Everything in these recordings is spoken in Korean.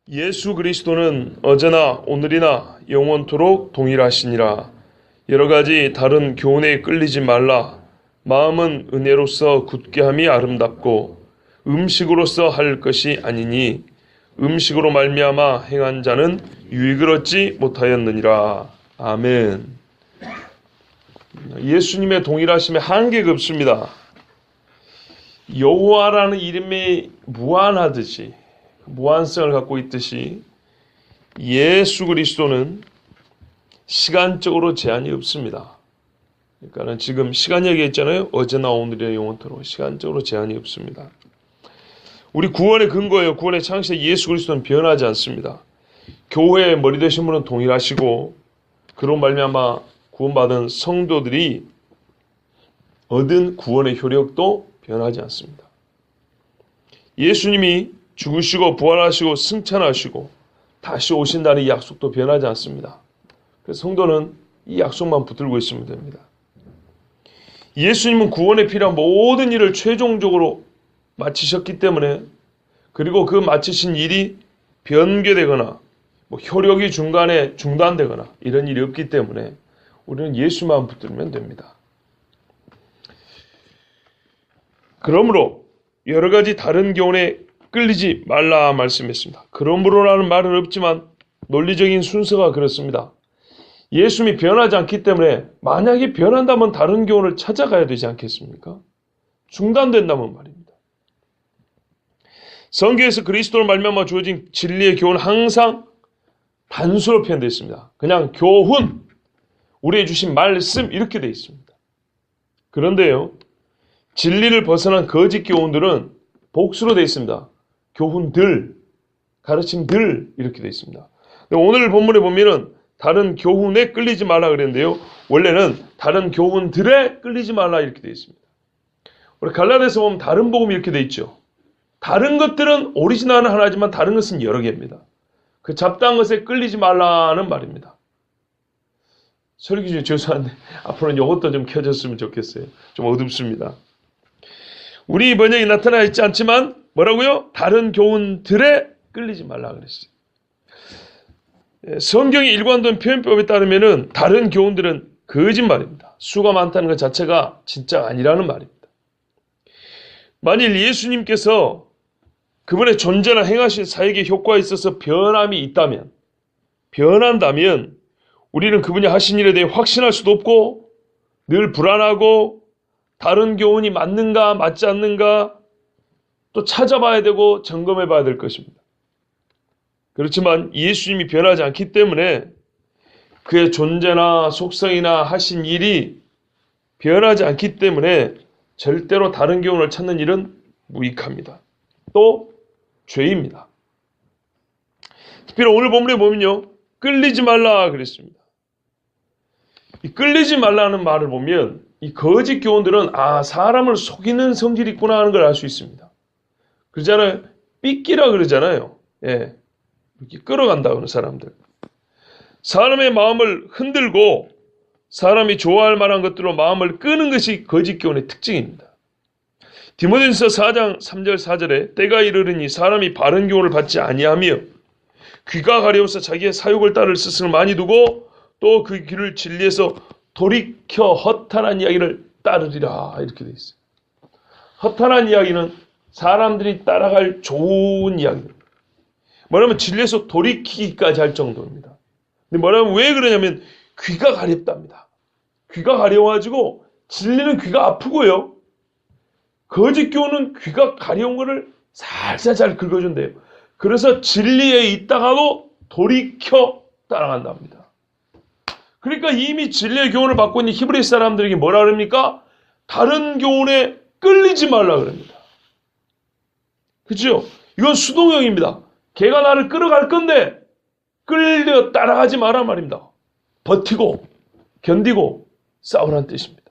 예수 그리스도는 어제나 오늘이나 영원토록 동일하시니라. 여러 가지 다른 교훈에 끌리지 말라. 마음은 은혜로서 굳게 함이 아름답고 음식으로서 할 것이 아니니 음식으로 말미암아 행한 자는 유익을 얻지 못하였느니라. 아멘. 예수님의 동일하심에 한계가 없습니다. 여호와라는 이름이 무한하듯이, 무한성을 갖고 있듯이 예수 그리스도는 시간적으로 제한이 없습니다. 그러니까 지금 시간 얘기했잖아요. 어제나 오늘이나 영원토록 시간적으로 제한이 없습니다. 우리 구원의 근거예요. 구원의 창시에 예수 그리스도는 변하지 않습니다. 교회의 머리 되신 분은 동일하시고 그로 말미암아 구원받은 성도들이 얻은 구원의 효력도 변하지 않습니다. 예수님이 죽으시고 부활하시고 승천하시고 다시 오신다는 이 약속도 변하지 않습니다. 그래서 성도는 이 약속만 붙들고 있으면 됩니다. 예수님은 구원에 필요한 모든 일을 최종적으로 마치셨기 때문에, 그리고 그 마치신 일이 변개되거나 효력이 중간에 중단되거나 이런 일이 없기 때문에 우리는 예수만 붙들면 됩니다. 그러므로 여러 가지 다른 교훈에 끌리지 말라 말씀했습니다. 그러므로라는 말은 없지만 논리적인 순서가 그렇습니다. 예수님이 변하지 않기 때문에 만약에 변한다면 다른 교훈을 찾아가야 되지 않겠습니까? 중단된다면 말입니다. 성경에서 그리스도를 말미암아 주어진 진리의 교훈은 항상 단수로 표현되어 있습니다. 그냥 교훈, 우리에게 주신 말씀 이렇게 되어 있습니다. 그런데요, 진리를 벗어난 거짓 교훈들은 복수로 되어 있습니다. 교훈들, 가르침들 이렇게 되어 있습니다. 오늘 본문에 보면은 다른 교훈에 끌리지 말라 그랬는데요. 원래는 다른 교훈들에 끌리지 말라 이렇게 되어 있습니다. 우리 갈라디아서 보면 다른 복음이 이렇게 되어 있죠. 다른 것들은 오리지널은 하나지만 다른 것은 여러 개입니다. 그 잡다한 것에 끌리지 말라는 말입니다. 설교 중에 죄송한데 앞으로는 이것도 좀 켜졌으면 좋겠어요. 좀 어둡습니다. 우리 번역이 나타나 있지 않지만 뭐라고요? 다른 교훈들에 끌리지 말라 그랬어요. 성경의 일관된 표현법에 따르면은 다른 교훈들은 거짓말입니다. 수가 많다는 것 자체가 진짜 아니라는 말입니다. 만일 예수님께서 그분의 존재나 행하신 사역의 효과에 있어서 변한다면 우리는 그분이 하신 일에 대해 확신할 수도 없고 늘 불안하고 다른 교훈이 맞는가 맞지 않는가 또 찾아봐야 되고 점검해 봐야 될 것입니다. 그렇지만 예수님이 변하지 않기 때문에 그의 존재나 속성이나 하신 일이 변하지 않기 때문에 절대로 다른 교훈을 찾는 일은 무익합니다. 또 죄입니다. 특별히 오늘 본문에 보면요, 끌리지 말라 그랬습니다. 이 끌리지 말라는 말을 보면 이 거짓 교훈들은 사람을 속이는 성질이 있구나 하는 걸 알 수 있습니다. 그러잖아요. 삐끼라 그러잖아요. 예, 이렇게 끌어간다 그런 사람들. 사람의 마음을 흔들고 사람이 좋아할 만한 것들로 마음을 끄는 것이 거짓 교훈의 특징입니다. 디모데전서 4장 3절 4절에 때가 이르르니 사람이 바른 교훈을 받지 아니하며 귀가 가려워서 자기의 사욕을 따를 스승을 많이 두고 또 그 길을 진리에서 돌이켜 허탄한 이야기를 따르리라 이렇게 되어 있어요. 허탄한 이야기는 사람들이 따라갈 좋은 이야기입니다. 뭐냐면 진리에서 돌이키기까지 할 정도입니다. 근데 뭐냐면 왜 그러냐면 귀가 가렵답니다. 귀가 가려워가지고 진리는 귀가 아프고요. 거짓 교훈은 귀가 가려운 거를 살살 잘 긁어준대요. 그래서 진리에 있다가도 돌이켜 따라간답니다. 그러니까 이미 진리의 교훈을 받고 있는 히브리 사람들에게 뭐라 그럽니까? 다른 교훈에 끌리지 말라 그럽니다. 그렇죠? 이건 수동형입니다. 걔가 나를 끌어갈 건데 끌려 따라가지 마라 말입니다. 버티고 견디고 싸우라는 뜻입니다.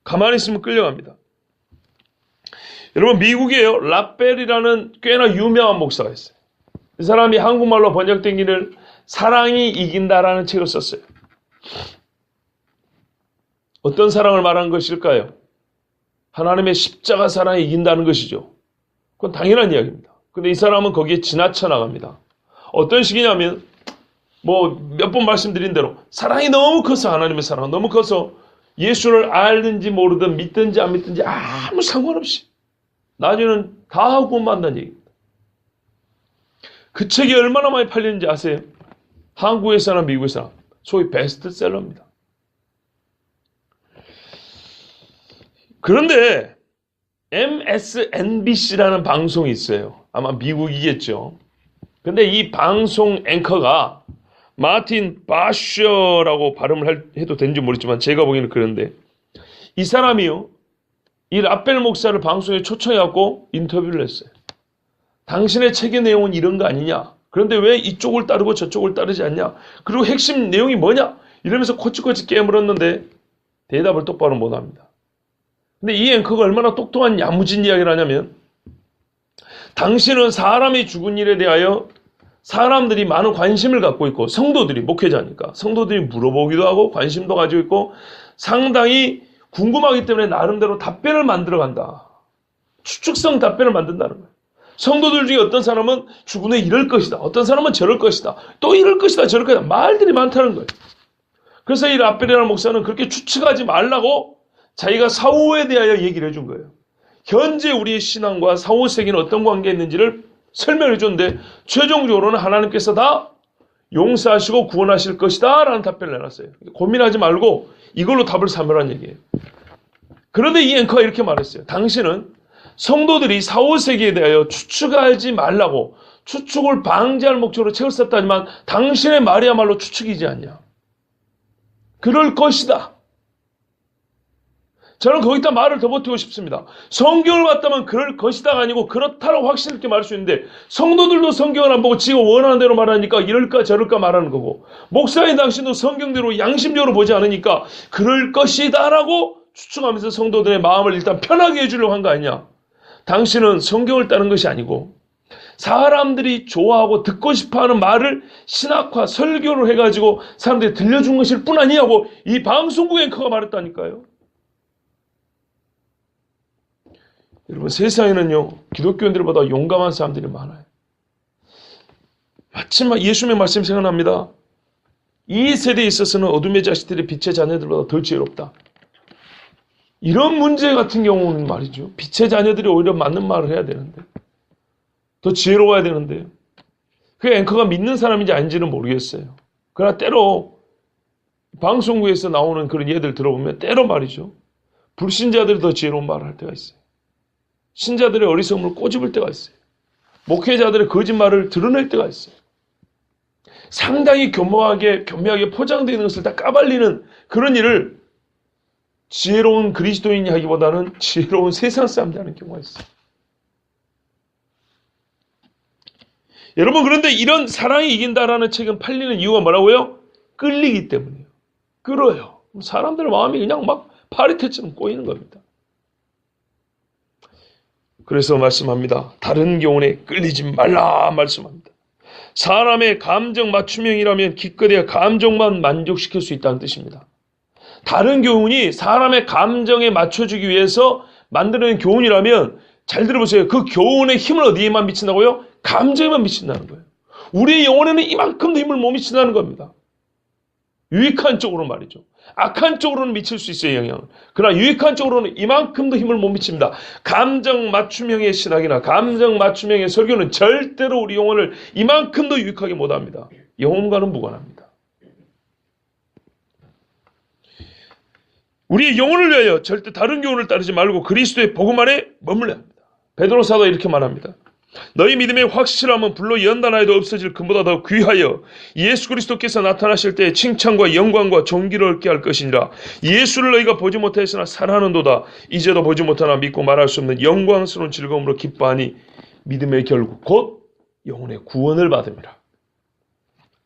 가만히 있으면 끌려갑니다. 여러분, 미국에요, 라벨이라는 꽤나 유명한 목사가 있어요. 이 사람이 한국말로 번역된 길을 사랑이 이긴다라는 책을 썼어요. 어떤 사랑을 말하는 것일까요? 하나님의 십자가 사랑이 이긴다는 것이죠. 그건 당연한 이야기입니다. 근데 이 사람은 거기에 지나쳐 나갑니다. 어떤 식이냐면 뭐 몇 번 말씀드린 대로 사랑이 너무 커서 하나님의 사랑이 너무 커서 예수를 알든지 모르든 믿든지 안 믿든지 아무 상관없이 나중에는 다 하고 만난 얘기입니다. 그 책이 얼마나 많이 팔리는지 아세요? 한국에서나 미국에서나 소위 베스트셀러입니다. 그런데 MSNBC라는 방송이 있어요. 아마 미국이겠죠. 근데 이 방송 앵커가 마틴 바셔라고 발음을 해도 되는지 모르지만 제가 보기에는 그런데 이 사람이요. 이 라펠 목사를 방송에 초청해갖고 인터뷰를 했어요. 당신의 책의 내용은 이런 거 아니냐? 그런데 왜 이쪽을 따르고 저쪽을 따르지 않냐? 그리고 핵심 내용이 뭐냐? 이러면서 코치코치 깨물었는데 대답을 똑바로 못합니다. 근데 이 앵커가 얼마나 똑똑한 야무진 이야기를 하냐면 당신은 사람이 죽은 일에 대하여 사람들이 많은 관심을 갖고 있고 성도들이 목회자니까 성도들이 물어보기도 하고 관심도 가지고 있고 상당히 궁금하기 때문에 나름대로 답변을 만들어간다. 추측성 답변을 만든다는 거예요. 성도들 중에 어떤 사람은 죽은 후에 이럴 것이다. 어떤 사람은 저럴 것이다. 또 이럴 것이다. 저럴 것이다. 말들이 많다는 거예요. 그래서 이 라펠이라는 목사는 그렇게 추측하지 말라고 자기가 사후에 대하여 얘기를 해준 거예요. 현재 우리의 신앙과 사후 세계는 어떤 관계가 있는지를 설명해 줬는데 최종적으로는 하나님께서 다 용서하시고 구원하실 것이다 라는 답변을 내놨어요. 고민하지 말고 이걸로 답을 삼으라는 얘기예요. 그런데 이 앵커가 이렇게 말했어요. 당신은 성도들이 사후 세계에 대하여 추측하지 말라고 추측을 방지할 목적으로 책을 썼다지만 당신의 말이야말로 추측이지 않냐. 그럴 것이다. 저는 거기다 말을 더 보태고 싶습니다. 성경을 봤다면 그럴 것이다가 아니고 그렇다라고 확신 있게 말할 수 있는데 성도들도 성경을 안 보고 지가 원하는 대로 말하니까 이럴까 저럴까 말하는 거고 목사인 당신도 성경대로 양심적으로 보지 않으니까 그럴 것이다라고 추측하면서 성도들의 마음을 일단 편하게 해주려고 한 거 아니냐. 당신은 성경을 따른 것이 아니고 사람들이 좋아하고 듣고 싶어하는 말을 신학화 설교로 해가지고 사람들이 들려준 것일 뿐 아니냐고 이 방송국 앵커가 말했다니까요. 여러분 세상에는요 기독교인들보다 용감한 사람들이 많아요. 마침 예수님의 말씀이 생각납니다. 이 세대에 있어서는 어둠의 자식들이 빛의 자녀들보다 더 지혜롭다. 이런 문제 같은 경우는 말이죠. 빛의 자녀들이 오히려 맞는 말을 해야 되는데 더 지혜로워야 되는데 그 앵커가 믿는 사람인지 아닌지는 모르겠어요. 그러나 때로 방송국에서 나오는 그런 예들 들어보면 때로 말이죠. 불신자들이 더 지혜로운 말을 할 때가 있어요. 신자들의 어리석음을 꼬집을 때가 있어요. 목회자들의 거짓말을 드러낼 때가 있어요. 상당히 교묘하게 포장되어 있는 것을 다 까발리는 그런 일을 지혜로운 그리스도인이 하기보다는 지혜로운 세상 사람들이 하는 경우가 있어요. 여러분 그런데 이런 사랑이 이긴다라는 책은 팔리는 이유가 뭐라고요? 끌리기 때문이에요. 끌어요. 사람들의 마음이 그냥 막 파리떼처럼 꼬이는 겁니다. 그래서 말씀합니다. 다른 교훈에 끌리지 말라 말씀합니다. 사람의 감정 맞춤형이라면 기껏해야 감정만 만족시킬 수 있다는 뜻입니다. 다른 교훈이 사람의 감정에 맞춰주기 위해서 만드는 교훈이라면 잘 들어보세요. 그 교훈의 힘을 어디에만 미친다고요? 감정에만 미친다는 거예요. 우리의 영혼에는 이만큼도 힘을 못 미친다는 겁니다. 유익한 쪽으로 말이죠. 악한 쪽으로는 미칠 수 있어요, 영향을. 그러나 유익한 쪽으로는 이만큼도 힘을 못 미칩니다. 감정 맞춤형의 신학이나 감정 맞춤형의 설교는 절대로 우리 영혼을 이만큼도 유익하게 못합니다. 영혼과는 무관합니다. 우리의 영혼을 위하여 절대 다른 교훈을 따르지 말고 그리스도의 복음 안에 머물러야 합니다. 베드로 사도가 이렇게 말합니다. 너희 믿음의 확실함은 불로 연단하여도 없어질 금보다 더 귀하여 예수 그리스도께서 나타나실 때 칭찬과 영광과 존귀를 얻게 할 것이니라. 예수를 너희가 보지 못하였으나 사랑하는도다. 이제도 보지 못하나 믿고 말할 수 없는 영광스러운 즐거움으로 기뻐하니 믿음의 결국 곧 영혼의 구원을 받음이라.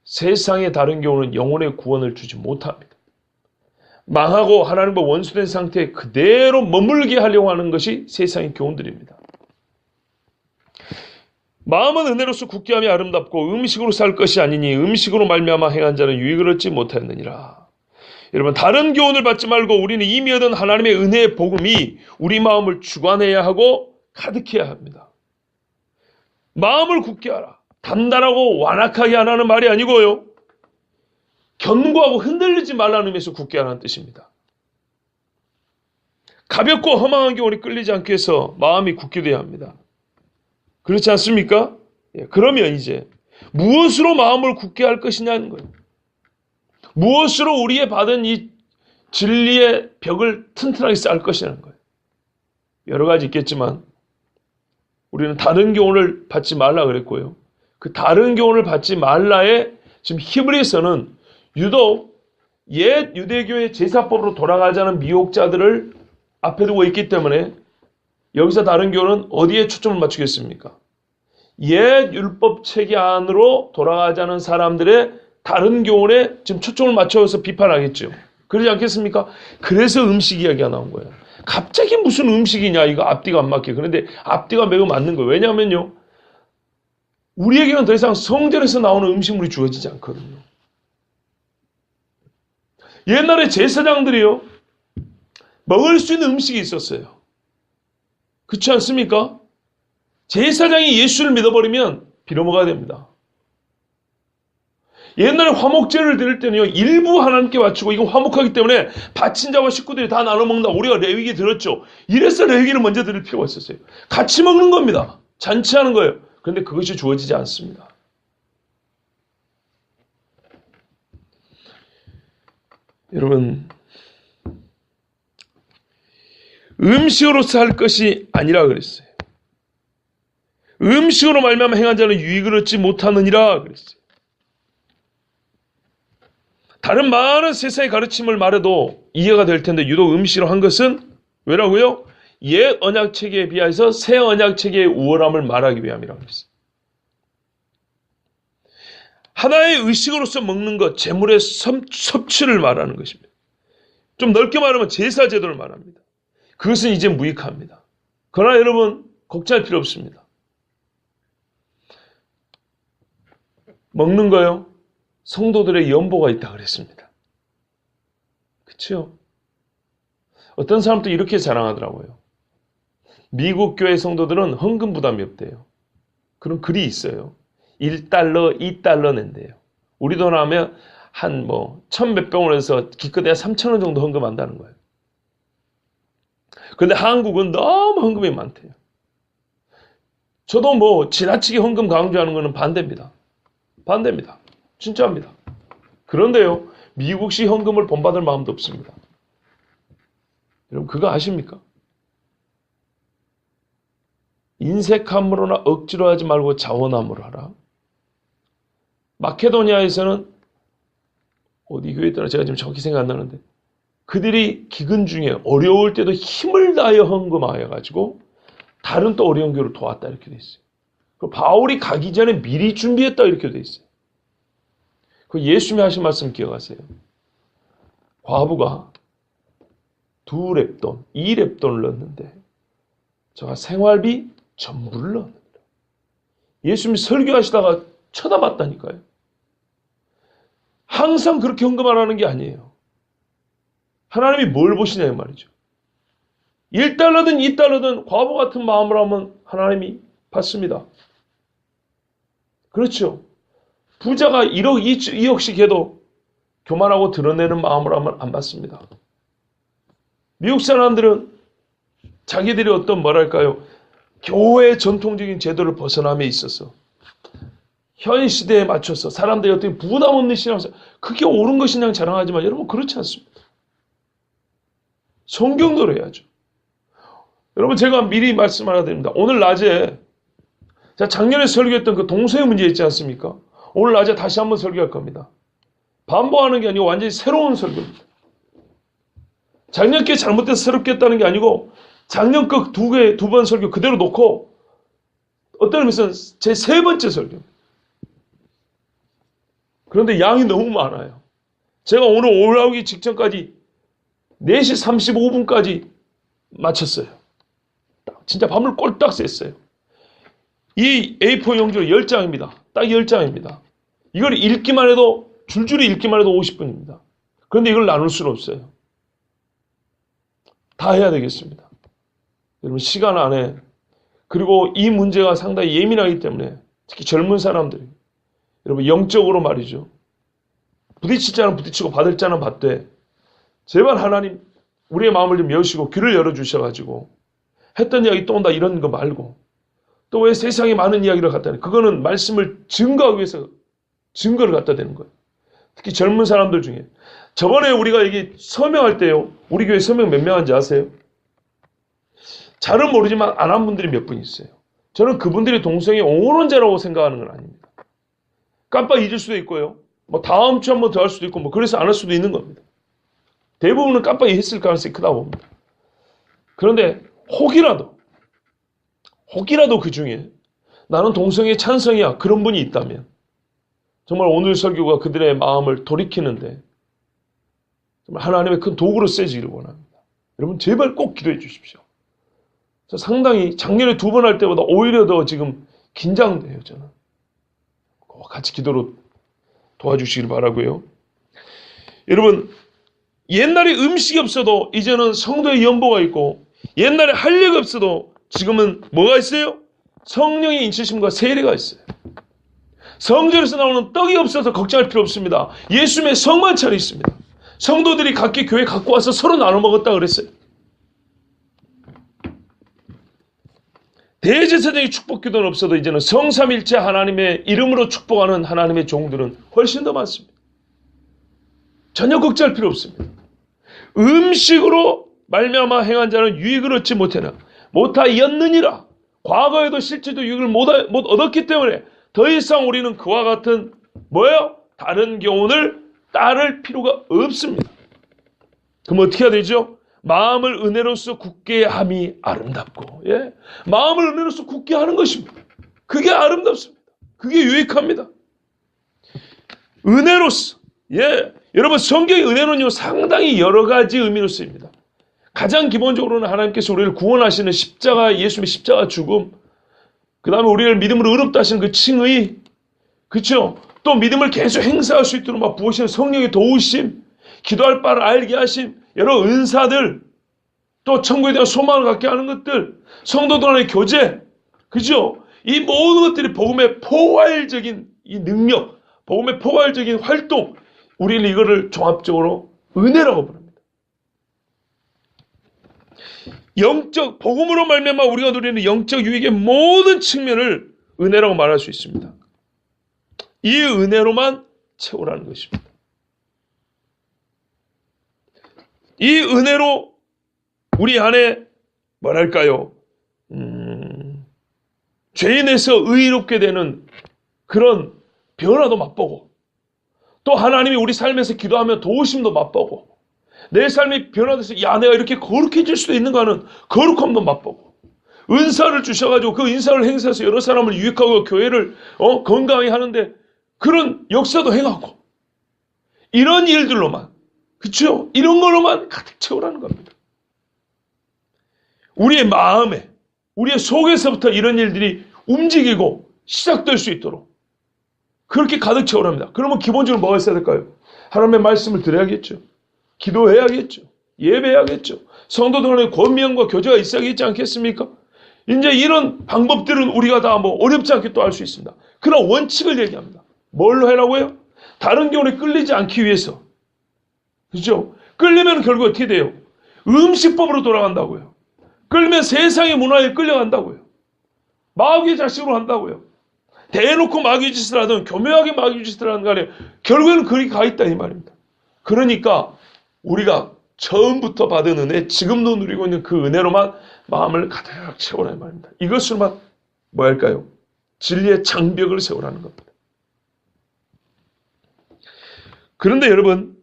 세상의 다른 교훈은 영혼의 구원을 주지 못합니다. 망하고 하나님과 원수된 상태에 그대로 머물게 하려고 하는 것이 세상의 교훈들입니다. 마음은 은혜로서 굳게 함이 아름답고 음식으로 살 것이 아니니 음식으로 말미암아 행한 자는 유익을 얻지 못하였느니라. 여러분 다른 교훈을 받지 말고 우리는 이미 얻은 하나님의 은혜의 복음이 우리 마음을 주관해야 하고 가득해야 합니다. 마음을 굳게 하라. 단단하고 완악하게 하라는 말이 아니고요. 견고하고 흔들리지 말라는 의미에서 굳게 하라는 뜻입니다. 가볍고 허망한 교훈이 끌리지 않게 해서 마음이 굳게 돼야 합니다. 그렇지 않습니까? 예, 그러면 이제 무엇으로 마음을 굳게 할 것이냐는 거예요. 무엇으로 우리의 받은 이 진리의 벽을 튼튼하게 쌓을 것이냐는 거예요. 여러 가지 있겠지만 우리는 다른 교훈을 받지 말라 그랬고요. 그 다른 교훈을 받지 말라에 지금 히브리서는 유독 옛 유대교의 제사법으로 돌아가자는 미혹자들을 앞에 두고 있기 때문에 여기서 다른 교훈은 어디에 초점을 맞추겠습니까? 옛 율법 체계 안으로 돌아가자는 사람들의 다른 교훈에 지금 초점을 맞춰서 비판하겠죠. 그러지 않겠습니까? 그래서 음식 이야기가 나온 거예요. 갑자기 무슨 음식이냐, 이거 앞뒤가 안 맞게. 그런데 앞뒤가 매우 맞는 거예요. 왜냐하면요, 우리에게는 더 이상 성전에서 나오는 음식물이 주어지지 않거든요. 옛날에 제사장들이요, 먹을 수 있는 음식이 있었어요. 그렇지 않습니까? 제사장이 예수를 믿어버리면 빌어먹어야 됩니다. 옛날에 화목제를 드릴 때는요, 일부 하나님께 바치고 이거 화목하기 때문에 바친 자와 식구들이 다 나눠 먹는다. 우리가 레위기 들었죠. 이래서 레위기를 먼저 드릴 필요가 있었어요. 같이 먹는 겁니다. 잔치하는 거예요. 그런데 그것이 주어지지 않습니다. 여러분, 음식으로서 할 것이 아니라 그랬어요. 음식으로 말미암아 행한 자는 유익을 얻지 못하느니라 그랬어요. 다른 많은 세상의 가르침을 말해도 이해가 될 텐데 유독 음식으로 한 것은 왜라고요? 옛 언약 체계에 비하여서 새 언약 체계의 우월함을 말하기 위함이라고 했어요. 하나의 의식으로서 먹는 것, 재물의 섭취를 말하는 것입니다. 좀 넓게 말하면 제사 제도를 말합니다. 그것은 이제 무익합니다. 그러나 여러분, 걱정할 필요 없습니다. 먹는 거요, 성도들의 연보가 있다고 그랬습니다. 그렇죠? 어떤 사람도 이렇게 자랑하더라고요. 미국 교회 성도들은 헌금 부담이 없대요. 그런 글이 있어요. 1달러, 2달러 낸대요. 우리 돈 하면 한 천몇 병원에서 기껏해야 3,000원 정도 헌금한다는 거예요. 그런데 한국은 너무 헌금이 많대요. 저도 지나치게 헌금 강조하는 거는 반대입니다. 반대입니다. 진짜입니다. 그런데요, 미국식 헌금을 본받을 마음도 없습니다. 여러분, 그거 아십니까? 인색함으로나 억지로 하지 말고 자원함으로 하라. 마케도니아에서는 어디 교회더라, 제가 지금 정확히 생각 안 나는데, 그들이 기근 중에 어려울 때도 힘을 다하여 헌금하여 가지고 다른 또 어려운 교회를 도왔다, 이렇게 돼 있어요. 바울이 가기 전에 미리 준비했다, 이렇게 돼 있어요. 그 예수님이 하신 말씀 기억하세요. 과부가 2렙돈, 2렙돈을 넣었는데 저가 생활비 전부를 넣었는데 예수님이 설교하시다가 쳐다봤다니까요. 항상 그렇게 헌금하라는 게 아니에요. 하나님이 뭘 보시냐 이 말이죠. 1달러든 2달러든 과부 같은 마음을 하면 하나님이 받습니다. 그렇죠. 부자가 1억, 2억씩 해도 교만하고 드러내는 마음으로 하면 안 받습니다. 미국 사람들은 자기들이 어떤 교회의 전통적인 제도를 벗어남에 있어서 현 시대에 맞춰서 사람들이 어떻게 부담 없는 신앙생활, 그게 옳은 것이냐 자랑하지만 여러분, 그렇지 않습니다. 성경대로 해야죠. 여러분, 제가 미리 말씀 하나 드립니다. 오늘 낮에 제가 작년에 설교했던 그 동서의 문제 있지 않습니까? 오늘 낮에 다시 한번 설교할 겁니다. 반복하는 게 아니고 완전히 새로운 설교입니다. 작년 게 잘못돼서 새롭게 했다는 게 아니고 작년 거 두 번 설교 그대로 놓고 어떤 의미에서는 제 3번째 설교입니다. 그런데 양이 너무 많아요. 제가 오늘 올라오기 직전까지 4시 35분까지 마쳤어요. 진짜 밤을 꼴딱 샜어요. 이 A4 용지로 10장입니다. 딱 10장입니다. 이걸 읽기만 해도, 줄줄이 읽기만 해도 50분입니다. 그런데 이걸 나눌 수는 없어요. 다 해야 되겠습니다. 여러분, 시간 안에, 그리고 이 문제가 상당히 예민하기 때문에 특히 젊은 사람들이. 여러분 영적으로 말이죠. 부딪힐 자는 부딪히고 받을 자는 받되 제발 하나님 우리의 마음을 좀 여시고 귀를 열어주셔가지고 했던 이야기 또 온다 이런 거 말고 또 왜 세상에 많은 이야기를 갖다 내 그거는 말씀을 증거하기 위해서 증거를 갖다 대는 거예요. 특히 젊은 사람들 중에 저번에 우리가 여기 서명할 때요. 우리 교회 서명 몇 명 한지 아세요? 잘은 모르지만 안 한 분들이 몇 분 있어요. 저는 그분들이 동성애 옹호론자라고 생각하는 건 아닙니다. 깜빡 잊을 수도 있고요. 뭐 다음 주 한번 더 할 수도 있고 뭐 그래서 안 할 수도 있는 겁니다. 대부분은 깜빡 잊을 가능성이 크다고 봅니다. 그런데 혹이라도 그 중에 나는 동성애 찬성이야 그런 분이 있다면 정말 오늘 설교가 그들의 마음을 돌이키는데 정말 하나님의 큰 도구로 쓰여지기를 원합니다. 여러분 제발 꼭 기도해 주십시오. 저 상당히 작년에 2번 할 때보다 오히려 더 지금 긴장돼요. 저는 같이 기도로 도와주시길 바라고요. 여러분 옛날에 음식이 없어도 이제는 성도의 연보가 있고 옛날에 할례가 없어도 지금은 뭐가 있어요? 성령의 인치심과 세례가 있어요. 성전에서 나오는 떡이 없어서 걱정할 필요 없습니다. 예수님의 성만찬이 있습니다. 성도들이 각기 교회 갖고 와서 서로 나눠 먹었다 그랬어요. 대제사장의 축복기도는 없어도 이제는 성삼일체 하나님의 이름으로 축복하는 하나님의 종들은 훨씬 더 많습니다. 전혀 걱정할 필요 없습니다. 음식으로 말미암아 행한 자는 유익을 얻지 못하였느니라. 과거에도 실제도 유익을 못 얻었기 때문에 더 이상 우리는 그와 같은 뭐예요? 다른 교훈을 따를 필요가 없습니다. 그럼 어떻게 해야 되죠? 마음을 은혜로서 굳게 함이 아름답고, 예? 마음을 은혜로서 굳게 하는 것입니다. 그게 아름답습니다. 그게 유익합니다. 은혜로서, 예. 여러분, 성경의 은혜는요, 상당히 여러 가지 의미로 쓰입니다. 가장 기본적으로는 하나님께서 우리를 구원하시는 십자가, 예수님의 십자가 죽음, 그 다음에 우리를 믿음으로 의롭다 하시는 그 칭의, 그쵸? 또 믿음을 계속 행사할 수 있도록 막 부으시는 성령의 도우심, 기도할 바를 알게 하심, 여러 은사들, 또 천국에 대한 소망을 갖게 하는 것들, 성도들 간의 교제, 그죠? 이 모든 것들이 복음의 포괄적인 이 능력, 복음의 포괄적인 활동, 우리는 이거를 종합적으로 은혜라고 부릅니다. 영적, 복음으로 말미암아 우리가 누리는 영적 유익의 모든 측면을 은혜라고 말할 수 있습니다. 이 은혜로만 채우라는 것입니다. 이 은혜로 우리 안에 뭐랄까요? 죄인에서 의롭게 되는 그런 변화도 맛보고 또 하나님이 우리 삶에서 기도하면 도우심도 맛보고 내 삶이 변화돼서 야 내가 이렇게 거룩해질 수도 있는가 하는 거룩함도 맛보고 은사를 주셔가지고 그 은사를 행사해서 여러 사람을 유익하고 교회를 건강히 하는데 그런 역사도 행하고 이런 일들로만 그렇죠? 이런 거로만 가득 채우라는 겁니다. 우리의 마음에 우리의 속에서부터 이런 일들이 움직이고 시작될 수 있도록 그렇게 가득 채우랍니다. 그러면 기본적으로 뭐가 있어야 될까요? 하나님의 말씀을 들어야겠죠. 기도해야겠죠. 예배해야겠죠. 성도들 간의 권면과 교제가 있어야겠지 않겠습니까? 이제 이런 방법들은 우리가 다 뭐 어렵지 않게 또 할 수 있습니다. 그런 원칙을 얘기합니다. 뭘로 해라고요? 다른 교훈에 끌리지 않기 위해서. 그렇죠? 끌리면 결국 어떻게 돼요? 음식법으로 돌아간다고요. 끌면 세상의 문화에 끌려간다고요. 마귀의 자식으로 한다고요. 대놓고 마귀 짓을 하든 교묘하게 마귀 짓을 하는 간에 결국에는 그리 가 있다 이 말입니다. 그러니까 우리가 처음부터 받은 은혜, 지금도 누리고 있는 그 은혜로만 마음을 가득 채우라는 말입니다. 이것으로만 뭐 할까요? 진리의 장벽을 세우라는 겁니다. 그런데 여러분,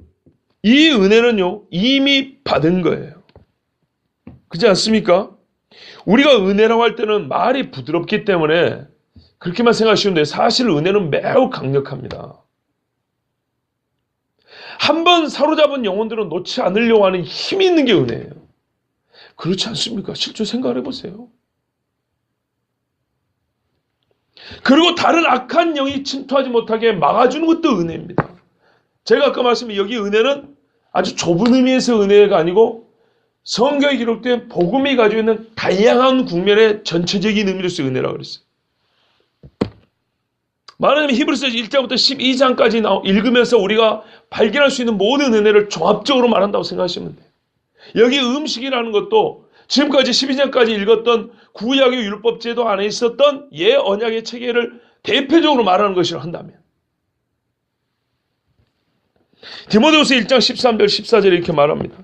이 은혜는요, 이미 받은 거예요. 그렇지 않습니까? 우리가 은혜라고 할 때는 말이 부드럽기 때문에 그렇게만 생각하시는데 사실 은혜는 매우 강력합니다. 한번 사로잡은 영혼들은 놓지 않으려고 하는 힘이 있는 게 은혜예요. 그렇지 않습니까? 실제 생각을 해보세요. 그리고 다른 악한 영이 침투하지 못하게 막아주는 것도 은혜입니다. 제가 아까 말씀드린 여기 은혜는 아주 좁은 의미에서 은혜가 아니고 성경에 기록된 복음이 가지고 있는 다양한 국면의 전체적인 의미로서 은혜라고 그랬어요. 말하자면 히브리서 1장부터 12장까지 읽으면서 우리가 발견할 수 있는 모든 은혜를 종합적으로 말한다고 생각하시면 돼요. 여기 음식이라는 것도 지금까지 12장까지 읽었던 구약의 율법 제도 안에 있었던 언약의 체계를 대표적으로 말하는 것이라 한다면, 디모데후서 1장 13절 14절에 이렇게 말합니다.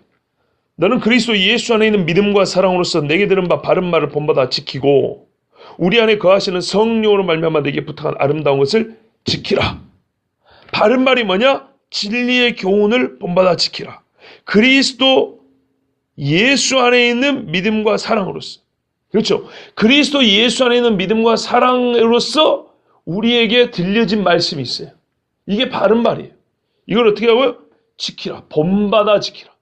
너는 그리스도 예수 안에 있는 믿음과 사랑으로서 내게 들은 바 바른 말을 본받아 지키고 우리 안에 거하시는 성령으로 말미암아 내게 부탁한 아름다운 것을 지키라. 바른 말이 뭐냐? 진리의 교훈을 본받아 지키라. 그리스도 예수 안에 있는 믿음과 사랑으로서, 그렇죠? 그리스도 예수 안에 있는 믿음과 사랑으로서 우리에게 들려진 말씀이 있어요. 이게 바른 말이에요. 이걸 어떻게 하고요? 지키라. 본받아 지키라.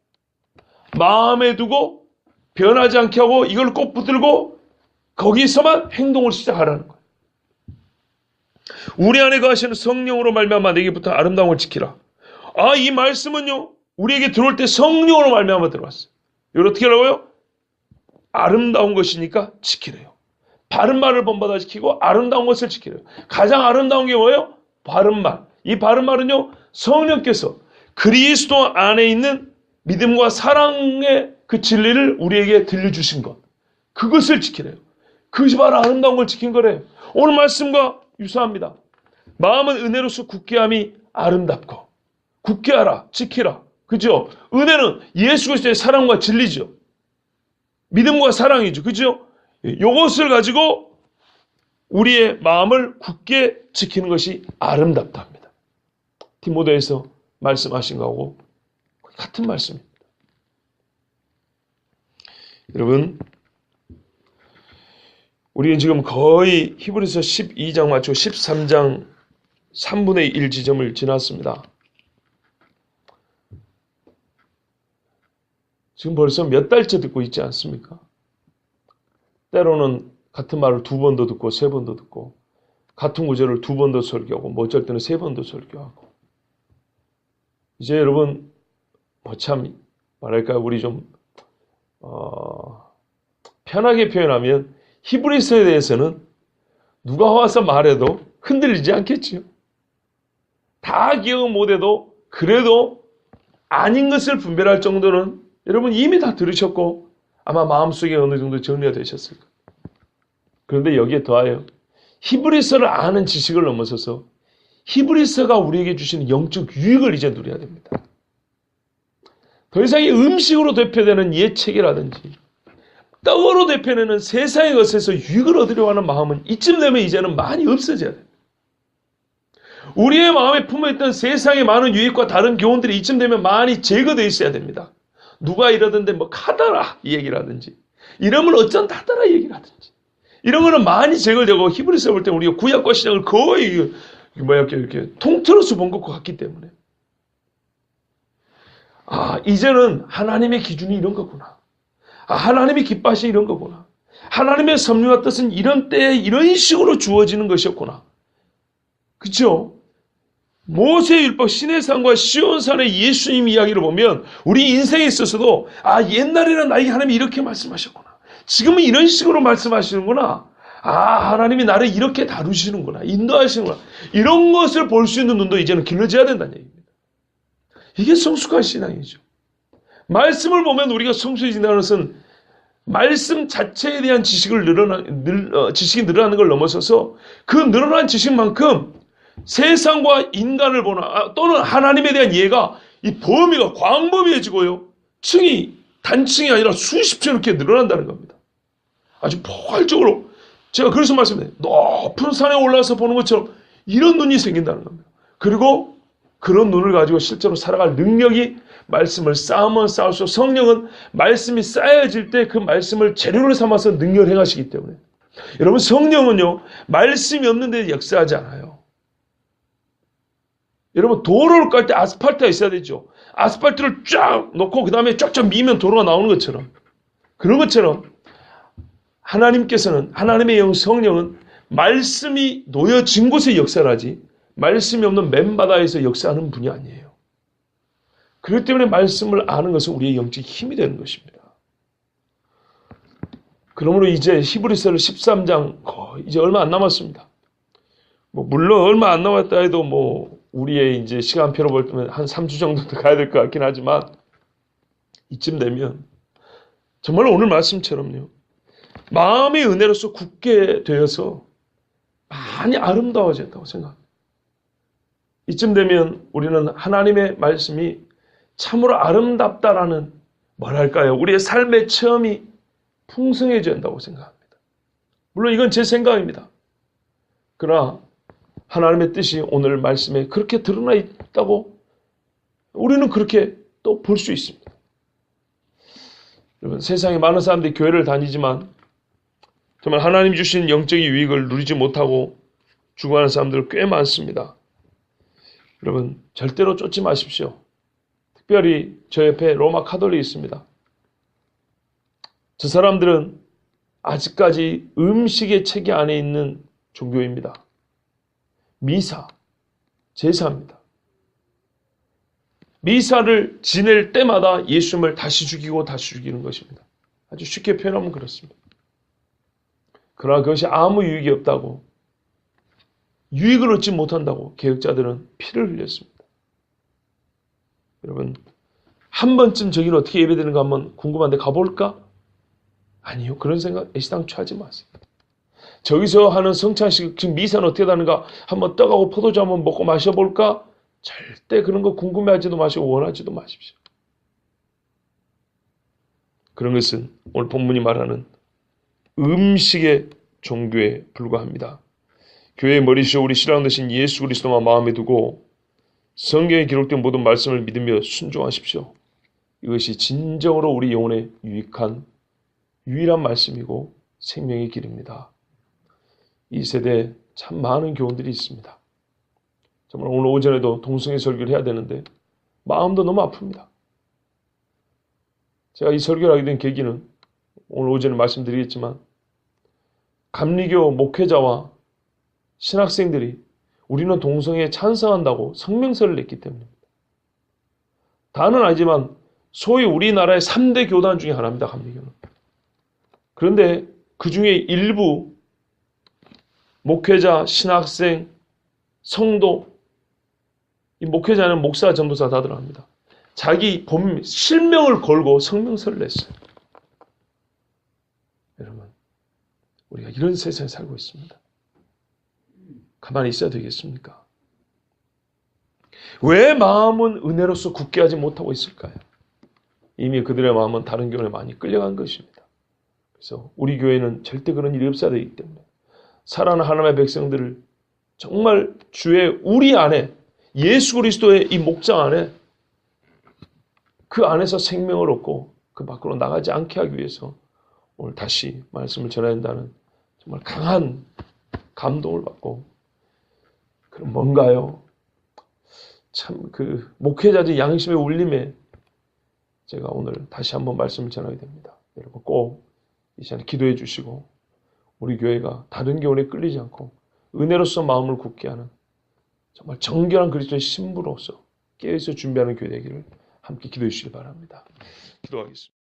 마음에 두고 변하지 않게 하고 이걸 꼭 붙들고 거기서만 행동을 시작하라는 거예요. 우리 안에 거하시는 성령으로 말미암아 내게 부탁한 아름다운 걸 지키라. 이 말씀은요, 우리에게 들어올 때 성령으로 말미암아 들어왔어요. 이걸 어떻게 하라고요? 아름다운 것이니까 지키래요. 바른 말을 본받아 지키고 아름다운 것을 지키래요. 가장 아름다운 게 뭐예요? 바른 말. 이 바른 말은요, 성령께서 그리스도 안에 있는 믿음과 사랑의 그 진리를 우리에게 들려주신 것, 그것을 지키래요. 그것이 바로 아름다운 걸 지킨 거래요. 오늘 말씀과 유사합니다. 마음은 은혜로서 굳게함이 아름답고, 굳게하라, 지키라. 그죠? 은혜는 예수 그리스도의 사랑과 진리죠. 믿음과 사랑이죠. 그죠? 이것을 가지고 우리의 마음을 굳게 지키는 것이 아름답다 합니다. 디모데에서 말씀하신 거하고 같은 말씀입니다. 여러분, 우리는 지금 거의 히브리서 12장 맞추고 13장 3분의 1 지점을 지났습니다. 지금 벌써 몇 달째 듣고 있지 않습니까? 때로는 같은 말을 2번도 듣고 3번도 듣고, 같은 구절을 2번도 설교하고, 뭐 어쩔 때는 3번도 설교하고. 이제 여러분, 참 뭐랄까, 우리 좀 편하게 표현하면 히브리서에 대해서는 누가 와서 말해도 흔들리지 않겠지요. 다 기억 못해도 그래도 아닌 것을 분별할 정도는 여러분 이미 다 들으셨고 아마 마음속에 어느 정도 정리가 되셨을 거예요. 그런데 여기에 더하여 히브리서를 아는 지식을 넘어서서 히브리서가 우리에게 주시는 영적 유익을 이제 누려야 됩니다. 더 이상 이 음식으로 대표되는 옛 책이라든지 떡으로 대표되는 세상의 것에서 유익을 얻으려고 하는 마음은 이쯤 되면 이제는 많이 없어져야 됩니다. 우리의 마음에 품어있던 세상의 많은 유익과 다른 교훈들이 이쯤 되면 많이 제거되어 있어야 됩니다. 누가 이러던데 뭐 카더라 이 얘기라든지 이러면 어쩐다더라 이 얘기라든지 이런 거는 많이 제거되고 히브리서 볼 때 우리가 구약과 신약을 거의 이렇게 통틀어서 본 것과 같기 때문에 이제는 하나님의 기준이 이런 거구나. 하나님의 기뻐하시 이런 거구나. 하나님의 섭리와 뜻은 이런 때에 이런 식으로 주어지는 것이었구나. 그렇죠? 모세율법 시내산과 시온산의 예수님 이야기를 보면 우리 인생에 있어서도 옛날에는 나에게 하나님이 이렇게 말씀하셨구나. 지금은 이런 식으로 말씀하시는구나. 하나님이 나를 이렇게 다루시는구나. 인도하시는구나. 이런 것을 볼 수 있는 눈도 이제는 길러져야 된다는 얘기입니다. 이게 성숙한 신앙이죠. 말씀을 보면 우리가 성숙해진다는 것은 말씀 자체에 대한 지식이 늘어나는 걸 넘어서서 그 늘어난 지식만큼 세상과 인간을 보나 또는 하나님에 대한 이해가 이 범위가 광범위해지고요. 단층이 아니라 수십 층 이렇게 늘어난다는 겁니다. 아주 포괄적으로 제가 그래서 말씀드려요. 높은 산에 올라서 보는 것처럼 이런 눈이 생긴다는 겁니다. 그리고 그런 눈을 가지고 실제로 살아갈 능력이 말씀을 쌓으면 쌓을수록 성령은 말씀이 쌓여질 때 그 말씀을 재료를 삼아서 능력을 행하시기 때문에 여러분 성령은요 말씀이 없는 데 역사하지 않아요. 여러분 도로를 깔 때 아스팔트가 있어야 되죠. 아스팔트를 쫙 놓고 그 다음에 쫙쫙 미면 도로가 나오는 것처럼 그런 것처럼 하나님께서는 하나님의 영 성령은 말씀이 놓여진 곳에 역사를 하지 말씀이 없는 맨바다에서 역사하는 분이 아니에요. 그렇기 때문에 말씀을 아는 것은 우리의 영적 힘이 되는 것입니다. 그러므로 이제 히브리서를 13장 이제 얼마 안 남았습니다. 뭐 물론 얼마 안 남았다 해도 뭐 우리의 이제 시간표로 볼 때면 한 3주 정도 더 가야 될 것 같긴 하지만 이쯤 되면 정말 오늘 말씀처럼요. 마음의 은혜로서 굳게 되어서 많이 아름다워졌다고 생각합니다. 이쯤 되면 우리는 하나님의 말씀이 참으로 아름답다라는 뭐랄까요? 우리의 삶의 체험이 풍성해진다고 생각합니다. 물론 이건 제 생각입니다. 그러나 하나님의 뜻이 오늘 말씀에 그렇게 드러나 있다고 우리는 그렇게 또 볼 수 있습니다. 여러분, 세상에 많은 사람들이 교회를 다니지만 정말 하나님 주신 영적인 유익을 누리지 못하고 죽어가는 사람들 꽤 많습니다. 여러분, 절대로 쫓지 마십시오. 특별히 저 옆에 로마 카톨릭이 있습니다. 저 사람들은 아직까지 음식의 체계 안에 있는 종교입니다. 미사, 제사입니다. 미사를 지낼 때마다 예수님을 다시 죽이고 다시 죽이는 것입니다. 아주 쉽게 표현하면 그렇습니다. 그러나 그것이 아무 유익이 없다고, 유익을 얻지 못한다고 개혁자들은 피를 흘렸습니다. 여러분, 한 번쯤 저기는 어떻게 예배되는가 한번 궁금한데 가볼까? 아니요. 그런 생각 애시당초 하지 마세요. 저기서 하는 성찬식, 지금 미사는 어떻게 하는가 한번 떡하고 포도주 한번 먹고 마셔볼까? 절대 그런 거 궁금해하지도 마시고 원하지도 마십시오. 그런 것은 오늘 본문이 말하는 음식의 종교에 불과합니다. 교회의 머리시오 우리 신랑 되신 예수 그리스도만 마음에 두고 성경에 기록된 모든 말씀을 믿으며 순종하십시오. 이것이 진정으로 우리 영혼에 유익한 유일한 말씀이고 생명의 길입니다. 이 세대에 참 많은 교훈들이 있습니다. 정말 오늘 오전에도 동성애 설교를 해야 되는데 마음도 너무 아픕니다. 제가 이 설교를 하게 된 계기는 오늘 오전에 말씀드리겠지만 감리교 목회자와 신학생들이 우리는 동성애에 찬성한다고 성명서를 냈기 때문입니다. 다는 아니지만 소위 우리나라의 3대 교단 중에 하나입니다. 감리교는. 그런데 그 중에 일부 목회자, 신학생, 성도, 이 목회자는 목사, 전도사 다 들어갑니다. 자기 실명을 걸고 성명서를 냈어요. 여러분, 우리가 이런 세상에 살고 있습니다. 가만히 있어야 되겠습니까? 왜 마음은 은혜로서 굳게 하지 못하고 있을까요? 이미 그들의 마음은 다른 교회에 많이 끌려간 것입니다. 그래서 우리 교회는 절대 그런 일이 없어야 되기 때문에 사랑하는 하나님의 백성들을 정말 주의 우리 안에 예수 그리스도의 이 목장 안에 그 안에서 생명을 얻고 그 밖으로 나가지 않게 하기 위해서 오늘 다시 말씀을 전해야 한다는 정말 강한 감동을 받고 그럼 뭔가요? 참 그 목회자의 양심의 울림에 제가 오늘 다시 한번 말씀을 전하게 됩니다. 여러분 꼭 이 시간에 기도해 주시고 우리 교회가 다른 교훈에 끌리지 않고 은혜로서 마음을 굳게 하는 정말 정결한 그리스도의 신부로서 깨어서 준비하는 교회 되기를 함께 기도해 주시기 바랍니다. 기도하겠습니다.